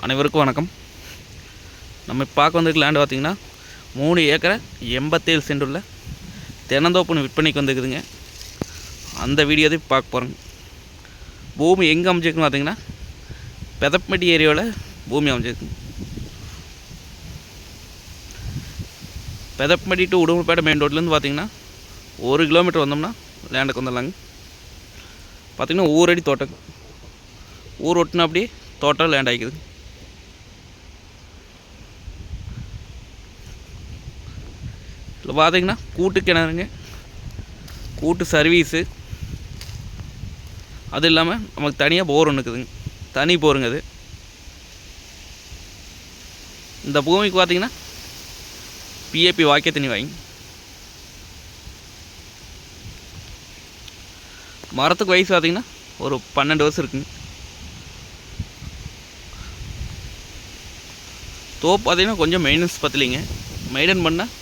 அனைவருக்கும் வணக்கம். நம்ம பார்க்க வந்திருக்க லேண்டு பார்த்திங்கன்னா 3 ஏக்கரை 87 சென்ட் உள்ள தென்னந்தோப்புன்னு விற்பனைக்கு வந்துருக்குதுங்க. அந்த வீடியோ தான் பார்க்க போகிறோங்க. பூமி எங்கே அமைஞ்சிருக்குன்னு பார்த்திங்கன்னா பெதப்பட்டி ஏரியாவில் பூமி அமைஞ்சிருக்குங்க. பெதப்பட்டி டு உடுமலைப்பேட்டை மெயின் ரோட்லேருந்து பார்த்திங்கன்னா 1 கிலோமீட்டர் வந்தோம்னா லேண்டுக்கு வந்துடலாங்க. பார்த்திங்கன்னா ஊரடி தோட்டம், ஊர் ஒட்டினா அப்படியே தோட்டம் லேண்ட் ஆகிக்குது. இதில் பார்த்திங்கன்னா கூட்டு கிணறுங்க, கூட்டு சர்வீஸு, அது இல்லாமல் நமக்கு தனியாக போர் ஒன்று இருக்குதுங்க, தனி போருங்க அது. இந்த பூமிக்கு பார்த்திங்கன்னா பிஏபி வாக்கிய தண்ணி வாங்கி மரத்துக்கு வயசு பார்த்திங்கன்னா ஒரு 12 வருஷம் இருக்குங்க. தோப்பு பார்த்திங்கன்னா கொஞ்சம் மெயின்டெனன்ஸ் பற்றலைங்க, மெயின்டைன் பண்ணால்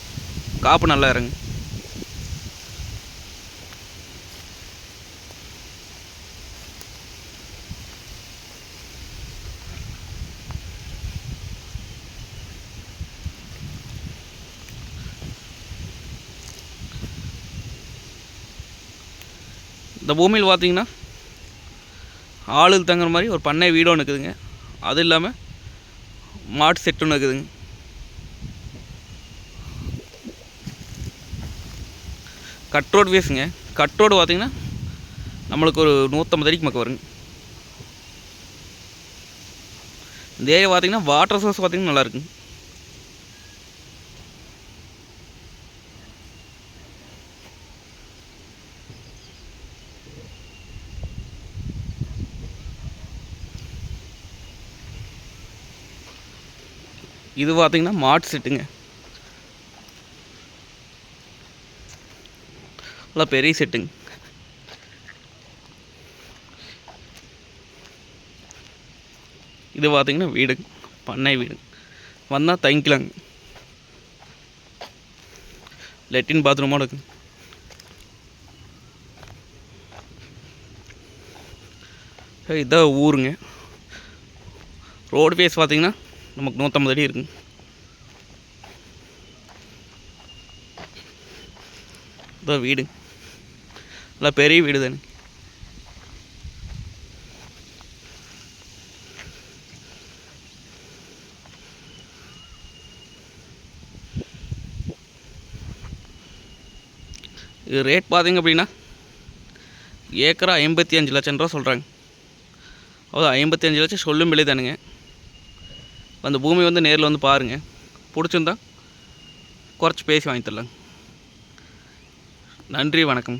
காப்பு நல்லா இறங்கு. இந்த பூமியில் பார்த்திங்கன்னா ஆளுக்கு தங்குற மாதிரி ஒரு பண்ணை வீடு ஒன்று இருக்குதுங்க. அது இல்லாமல் மாட்டு செட்டு ஒன்று இருக்குதுங்க. கட் ரோடு வேஸுங்க. கட் ரோடு பார்த்திங்கன்னா நம்மளுக்கு ஒரு 150 அடிக்கு பக்கம் வருங்க. இந்த ஏரியா பார்த்திங்கன்னா வாட்டர் சோர்ஸ் பார்த்திங்கன்னா நல்லாயிருக்குங்க. இது பார்த்திங்கன்னா மாட்டு செட்டுங்க, நல்லா பெரிய செட்டுங்க. இது பார்த்திங்கன்னா வீடு, பண்ணை வீடு. வந்தால் தங்கிக்கலாங்க. லெட்டின் பாத்ரூமோடு இருக்குங்க. இதுதான் ஊருங்க. ரோடு ஃபேஸ் பார்த்திங்கன்னா நமக்கு 150 அடி இருக்குங்க. இதான் வீடு, நல்லா பெரிய வீடு தானே. இது ரேட் பார்த்திங்க அப்படின்னா ஏக்கரா 55 லட்சம் ரூபா சொல்கிறாங்க. அதாவது 55 லட்சம் சொல்லும் விலை தானுங்க. அந்த பூமி வந்து நேரில் வந்து பாருங்கள், பிடிச்சிருந்தா குறைச்சி பேசி வாங்கி தரலாங்க. நன்றி, வணக்கம்.